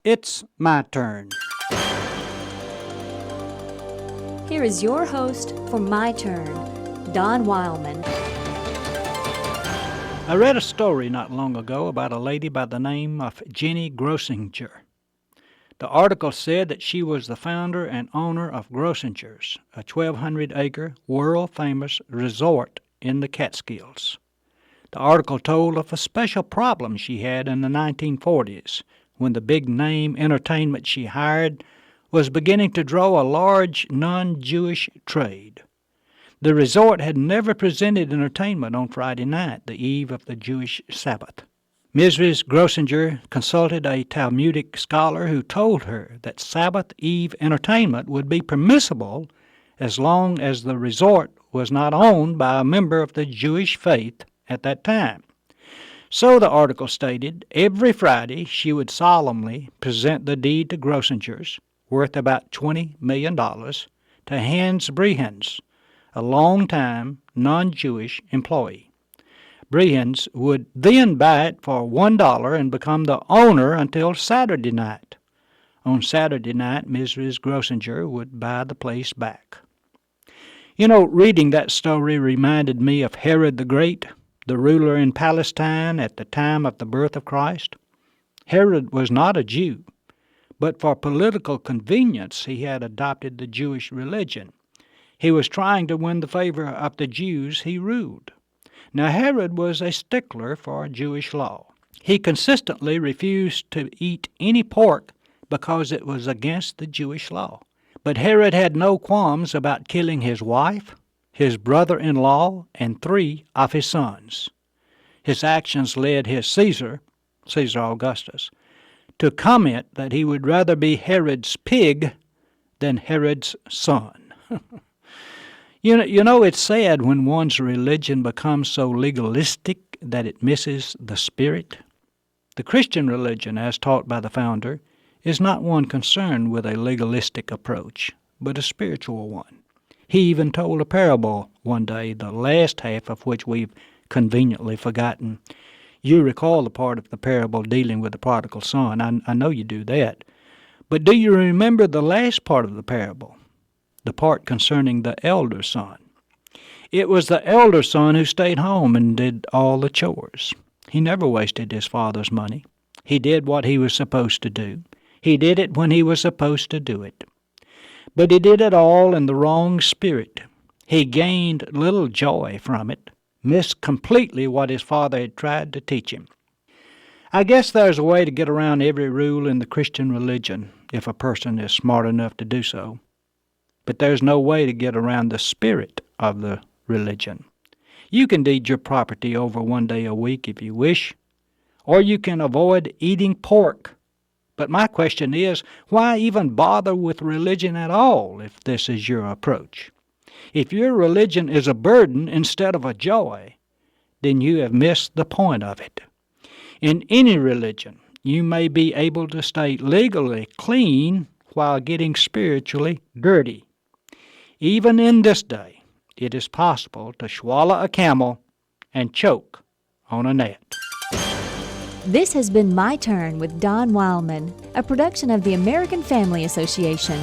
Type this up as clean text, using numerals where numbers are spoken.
It's my turn. Here is your host for My Turn, Don Wildmon. I read a story not long ago about a lady by the name of Jenny Grossinger. The article said that she was the founder and owner of Grossinger's, a 1,200-acre, world-famous resort in the Catskills. The article told of a special problem she had in the 1940s, when the big-name entertainment she hired was beginning to draw a large non-Jewish trade. The resort had never presented entertainment on Friday night, the eve of the Jewish Sabbath. Mrs. Grossinger consulted a Talmudic scholar who told her that Sabbath Eve entertainment would be permissible as long as the resort was not owned by a member of the Jewish faith at that time. So the article stated, every Friday she would solemnly present the deed to Grossinger's, worth about $20 million, to Hans Brehans, a long-time non-Jewish employee. Brehans would then buy it for $1 and become the owner until Saturday night. On Saturday night, Mrs. Grossinger would buy the place back. You know, reading that story reminded me of Herod the Great, the ruler in Palestine at the time of the birth of Christ. Herod was not a Jew, but for political convenience he had adopted the Jewish religion. He was trying to win the favor of the Jews he ruled. Now Herod was a stickler for Jewish law. He consistently refused to eat any pork because it was against the Jewish law. But Herod had no qualms about killing his wife, his brother-in-law, and 3 of his sons. His actions led his Caesar Augustus, to comment that he would rather be Herod's pig than Herod's son. You know, it's sad when one's religion becomes so legalistic that it misses the spirit. The Christian religion, as taught by the founder, is not one concerned with a legalistic approach, but a spiritual one. He even told a parable one day, the last half of which we've conveniently forgotten. You recall the part of the parable dealing with the prodigal son. I know you do that. But do you remember the last part of the parable, the part concerning the elder son? It was the elder son who stayed home and did all the chores. He never wasted his father's money. He did what he was supposed to do. He did it when he was supposed to do it. But he did it all in the wrong spirit. He gained little joy from it, missed completely what his father had tried to teach him. I guess there's a way to get around every rule in the Christian religion, if a person is smart enough to do so. But there's no way to get around the spirit of the religion. You can deed your property over 1 day a week if you wish, or you can avoid eating pork. But my question is, why even bother with religion at all if this is your approach? If your religion is a burden instead of a joy, then you have missed the point of it. In any religion, you may be able to stay legally clean while getting spiritually dirty. Even in this day, it is possible to swallow a camel and choke on a gnat. This has been My Turn with Don Wildmon, a production of the American Family Association.